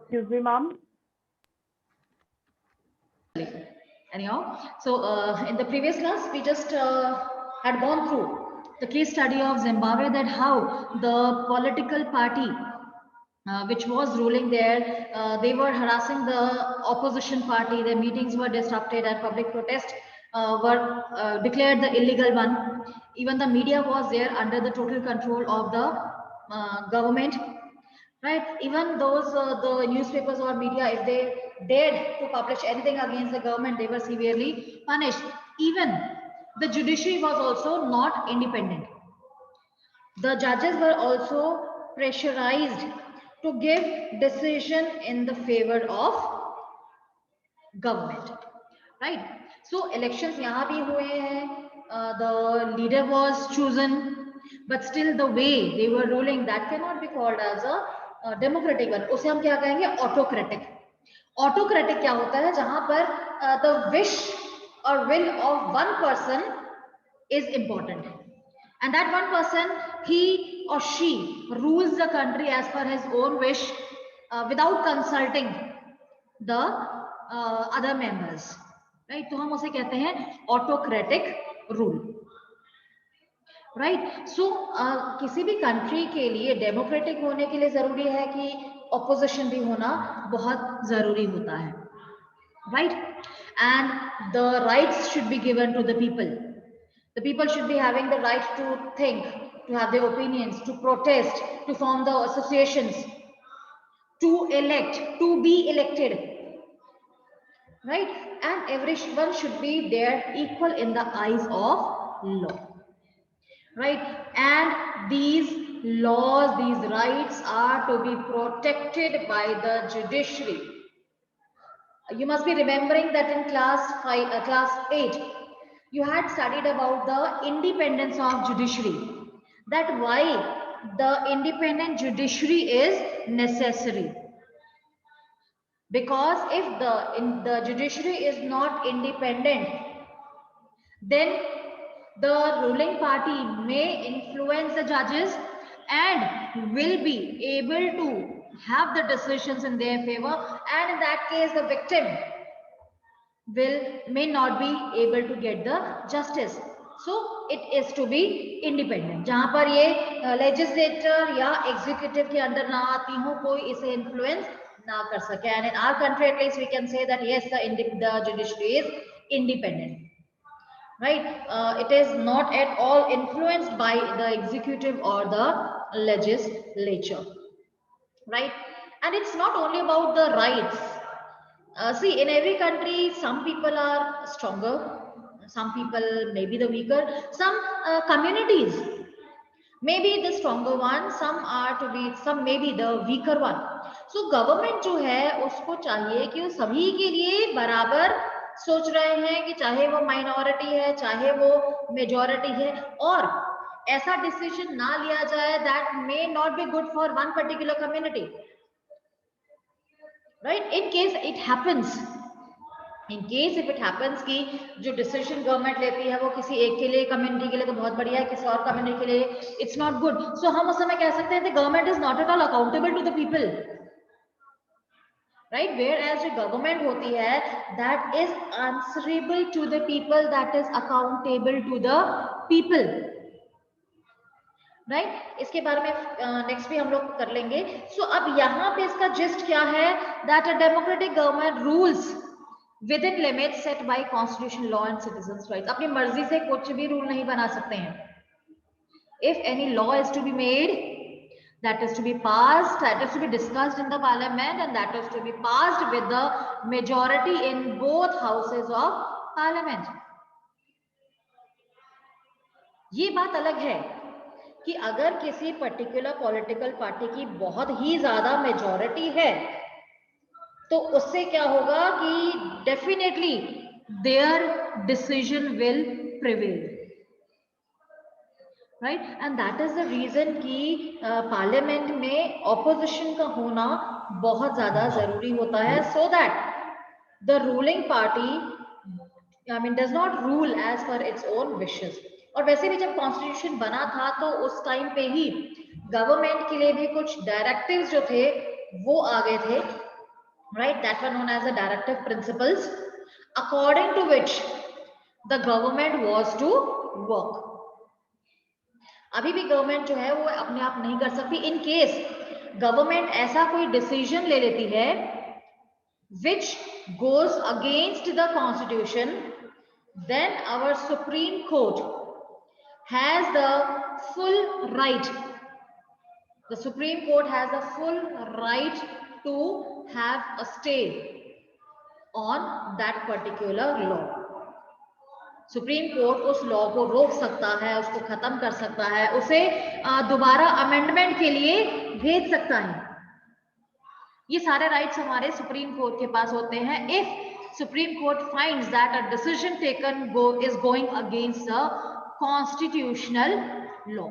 Excuse me, ma'am. Anyhow, so in the previous class, we just had gone through the case study of Zimbabwe, that how the political party which was ruling there, they were harassing the opposition party. Their meetings were disrupted and public protest were declared the illegal one. Even the media was there under the total control of the government, right? Even those the newspapers or media, if they dared to publish anything against the government, they were severely punished. Even the judiciary was also not independent. The judges were also pressurized to give decision in the favor of government, right? So elections yahan bhi hue hain, the leader was chosen, but still the way they were ruling, that cannot be called as a democratic one. उसे हम क्या कहेंगे? Autocratic. Autocratic क्या होता है? जहां पर the wish or will of one person is important, and that one person, he or she rules the country as per his own wish, without consulting the other members, right? तो हम उसे कहते हैं autocratic rule, right? So किसी भी country के लिए democratic होने के लिए जरूरी है कि ऑपोजिशन भी होना बहुत जरूरी होता है, right? And the rights should be given to the people. The people should be having the right to think, to have their opinions, to protest, to form the associations, to elect, to be elected, right? And everyone should be there equal in the eyes of law, right? And these laws, these rights are to be protected by the judiciary. You must be remembering that in class 8, you had studied about the independence of judiciary, that why the independent judiciary is necessary. Because if the judiciary is not independent, then the ruling party may influence the judges and will be able to have the decisions in their favor, and in that case the victim may not be able to get the justice. So it is to be independent, जहां पर ये legislator या executive के अंदर ना आती हो, कोई इसे influence ना कर सके. And in our country at least we can say that yes, the judiciary is independent, right? It is not at all influenced by the executive or the legislature, right? And it's not only about the rights. See, in every country, some people are stronger, some people may be the weaker, some communities may be the stronger one, some may be the weaker one. So government जो है उसको चाहिए कि वो सभी के लिए बराबर सोच रहे हैं, कि चाहे वो माइनॉरिटी है चाहे वो मेजॉरिटी है, और ऐसा डिसीजन ना लिया जाए that may not be good for one particular community, right? In case it happens, if it happens कि जो डिसीजन गवर्नमेंट लेती है वो किसी एक के लिए, कम्युनिटी के लिए तो बहुत बढ़िया है, किसी और कम्युनिटी के लिए इट्स नॉट गुड, सो हम उस समय कह सकते हैं government is not at all accountable to the people, right? Whereas जो गवर्नमेंट होती है that is answerable to the people, that is accountable to the people, right? इसके बारे में नेक्स्ट भी हम लोग कर लेंगे. सो अब यहाँ पे इसका जिस्ट क्या है, that a democratic government rules within limits set by constitution, law and citizens rights. अपनी मर्जी से कुछ भी रूल नहीं बना सकते हैं. If any law is to be made, that is to be passed, that is to be discussed in the parliament, and that is to be passed with the majority in both houses of parliament. ये बात अलग है कि अगर किसी particular political party की बहुत ही ज्यादा मेजॉरिटी है तो उससे क्या होगा कि definitely their decision will prevail, right? And that is the reason कि पार्लियामेंट में ऑपोजिशन का होना बहुत ज्यादा जरूरी होता है, so that the ruling party I mean does not rule as per its own wishes. और वैसे भी जब कॉन्स्टिट्यूशन बना था तो उस टाइम पे ही गवर्नमेंट के लिए भी कुछ डायरेक्टिव्स जो थे वो आ गए थे right? That were known as the directive principles, according to which the government was to work. अभी भी गवर्नमेंट जो है वो अपने आप नहीं कर सकती. इन केस गवर्नमेंट ऐसा कोई डिसीजन ले लेती है which goes against the constitution, then our Supreme Court has the full right, the Supreme Court has the full right to have a stay on that particular law. Supreme court उस law को रोक सकता है, उसको खत्म कर सकता है, उसे दोबारा अमेंडमेंट के लिए भेज सकता है. ये सारे राइट्स हमारे सुप्रीम कोर्ट के पास होते हैं if supreme court finds that a decision taken is going against the constitutional law,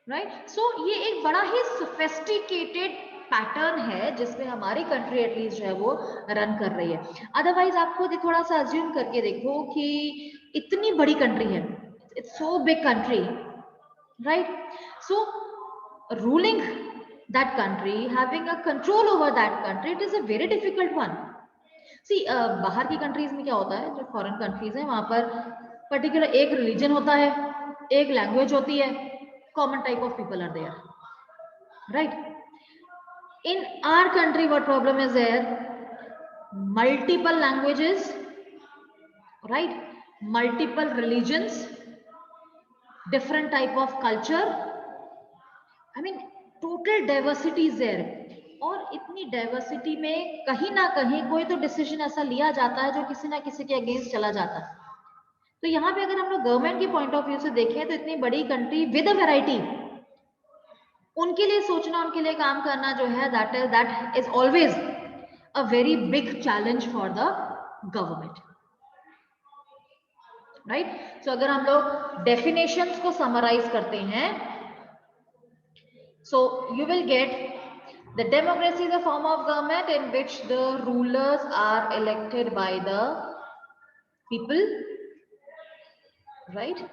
right. So ये एक बड़ा ही सोफिस्टिकेटेड पैटर्न है जिसमें हमारी कंट्री एटलीस्ट जो है वो रन कर रही है. अदरवाइज आपको थोड़ा सा अज्यूम करके देखो कि इतनी बड़ी कंट्री है, it's so big country, right. So ruling that country, having a control over that country, it is a very difficult one. See, बाहर की कंट्रीज में क्या होता है, जो फॉरेन कंट्रीज है वहां पर पर्टिकुलर एक रिलीजन होता है, एक लैंग्वेज होती है, common type of people are there, right. In our country, what problem is there? Multiple languages, right? Multiple religions, different type of culture. I mean, total diversity is there. और इतनी diversity में कहीं ना कहीं कोई तो डिसीजन ऐसा लिया जाता है जो किसी ना किसी के अगेंस्ट चला जाता है. तो यहाँ पे अगर हम लोग गवर्नमेंट के पॉइंट ऑफ व्यू से देखें तो इतनी बड़ी कंट्री विद अ वैरायटी, उनके लिए सोचना, उनके लिए काम करना जो है that is always a very big challenge for the government, right. So अगर हम लोग definitions को summarize करते हैं, so you will get the democracy is a form of government in which the rulers are elected by the people, right.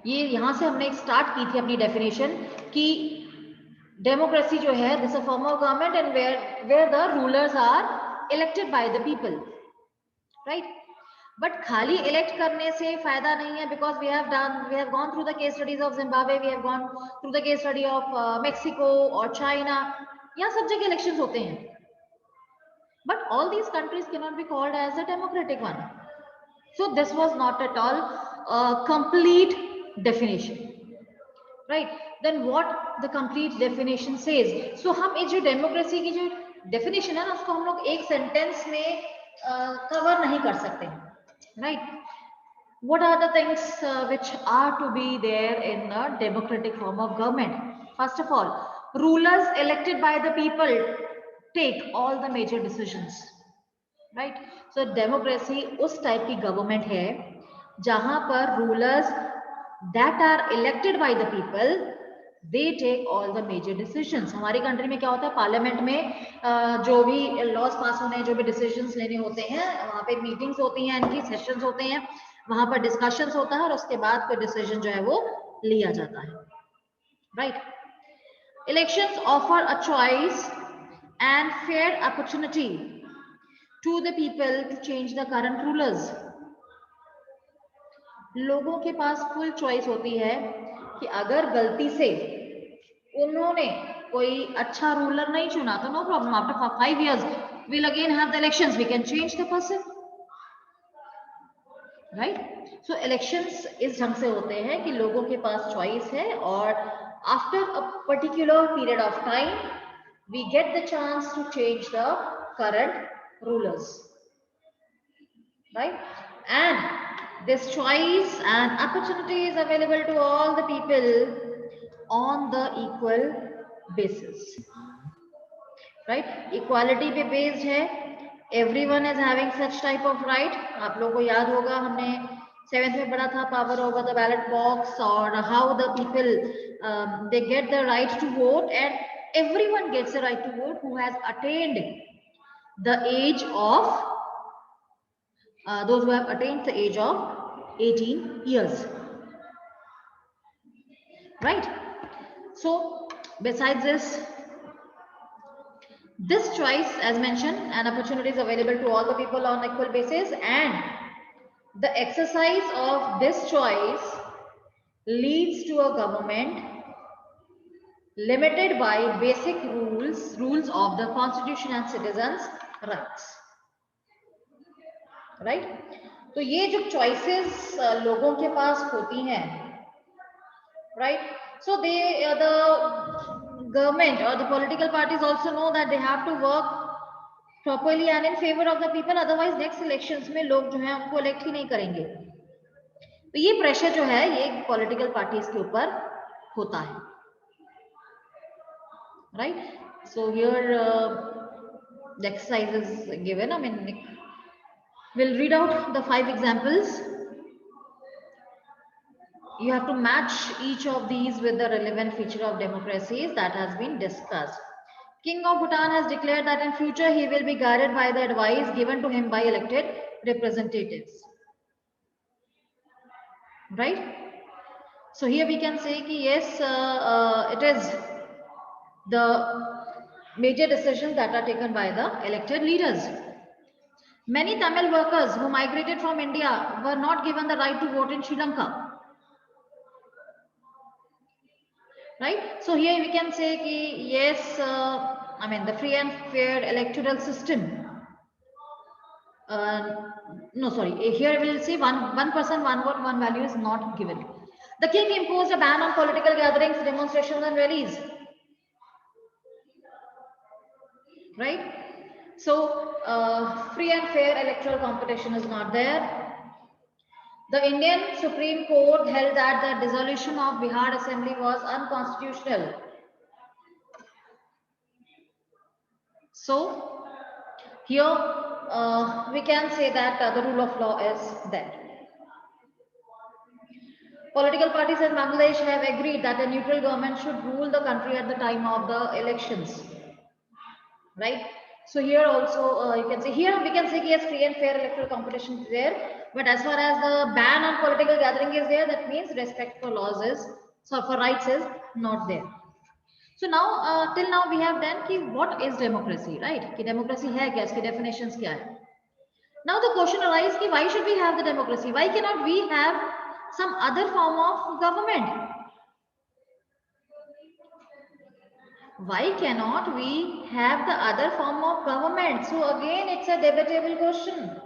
ये यहां से हमने स्टार्ट की थी अपनी डेफिनेशन कि डेमोक्रेसी जो है this a form of government and where the rulers are elected by the people, right. But खाली इलेक्ट करने से फायदा नहीं है, because we have gone through the case studies of Zimbabwe, we have gone through the case study of Mexico और China. यहाँ सब जगह इलेक्शंस होते हैं, but all these countries can not be called as a democratic one. So this was not at all complete definition, right. Then what the complete definition says? So हम ये जो democracy की जो definition है ना उसको हम लोग एक सेंटेंस में कवर नहीं कर सकते, right. What are the things which are to be there in a democratic form of government? First of all, rulers elected by the people take all the major decisions, right. So democracy उस type की government है जहां पर rulers that are elected by the people, they take all the major decisions. हमारी country में क्या होता है, पार्लियामेंट में जो भी लॉज पास होने हैं, जो भी डिसीजंस लेने होते हैं, वहां पे मीटिंग्स होती हैं, इनकी सेशंस होते हैं, वहां पर डिस्कशंस होता है और उसके बाद कोई डिसीजन जो है वो लिया जाता है, right. Elections offer a choice and fair opportunity to the people to change the current rulers. लोगों के पास फुल चॉइस होती है कि अगर गलती से उन्होंने कोई अच्छा रूलर नहीं चुना तो no problem, after 5 years we'll again have the elections, we can change the person, right. So elections इस ढंग से होते हैं कि लोगों के पास चॉइस है और after a particular period of time we get the chance to change the current rulers, right. And this choice and opportunity is available to all the people on the equal basis, right. Equality पे based है, everyone is having such type of right. आप लोगों को याद होगा हमने 7th में पढ़ा था power over the ballot box और how the people they get the right to vote, and everyone gets the right to vote who has attained the age of those who have attained the age of 18 years, right. So besides this choice, as mentioned, an opportunity is available to all the people on equal basis, and the exercise of this choice leads to a government limited by basic rules of the constitution and citizens rights, right? तो ये जो choices लोगों के पास होती हैं, right? So the government or the political parties also know that they have to work properly and in favor of the people, otherwise next elections में लोग जो है उनको elect ही नहीं करेंगे. तो ये pressure जो है ये political parties के ऊपर होता है, right? So here the exercise is given. I mean, we'll read out the 5 examples. You have to match each of these with the relevant feature of democracies that has been discussed. King of Bhutan has declared that in future he will be guided by the advice given to him by elected representatives. Right? So here we can say ki yes, it is the major decisions that are taken by the elected leaders. Many Tamil workers who migrated from India were not given the right to vote in Sri Lanka. Right? So here we can say ki yes, I mean the free and fair electoral system. No, sorry. Here we will say one person, one vote, one value is not given. The king imposed a ban on political gatherings, demonstrations, and rallies. Right? So free and fair electoral competition is not there. The Indian Supreme Court held that the dissolution of Bihar Assembly was unconstitutional. So here we can say that the rule of law is there. Political parties in Bangladesh have agreed that a neutral government should rule the country at the time of the elections. Right? So here also you can say, here we can say yes, free and fair electoral competition is there. But as far as the ban on political gathering is there, that means respect for laws is, so for rights is not there. So now till now we have done ki what is democracy, right? Ki democracy hai kya, iski definitions kya hai? Now the question arises ki why should we have the democracy? Why cannot we have some other form of government? Why cannot we have the other form of government? So again, it's a debatable question.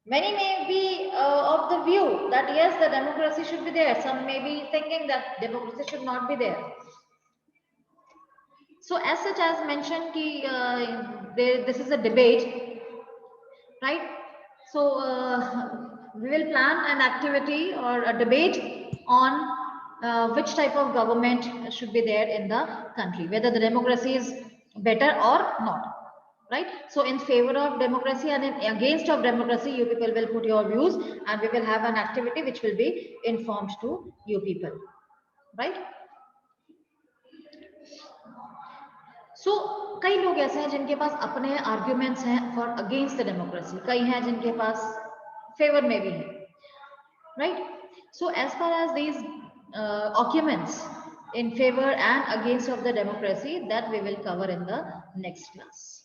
Many may be of the view that yes, the democracy should be there. Some may be thinking that democracy should not be there. So as such as mentioned, this is a debate, right? So we will plan an activity or a debate on which type of government should be there in the country, whether the democracy is better or not, right? So in favor of democracy and against of democracy, you people will put your views and we will have an activity which will be informed to you people, right? So कई लोग ऐसे हैं जिनके पास अपने arguments हैं for against the democracy, कई हैं जिनके पास फेवर में भी है, right? So as far as these arguments in favor and against of the democracy, that we will cover in the next class.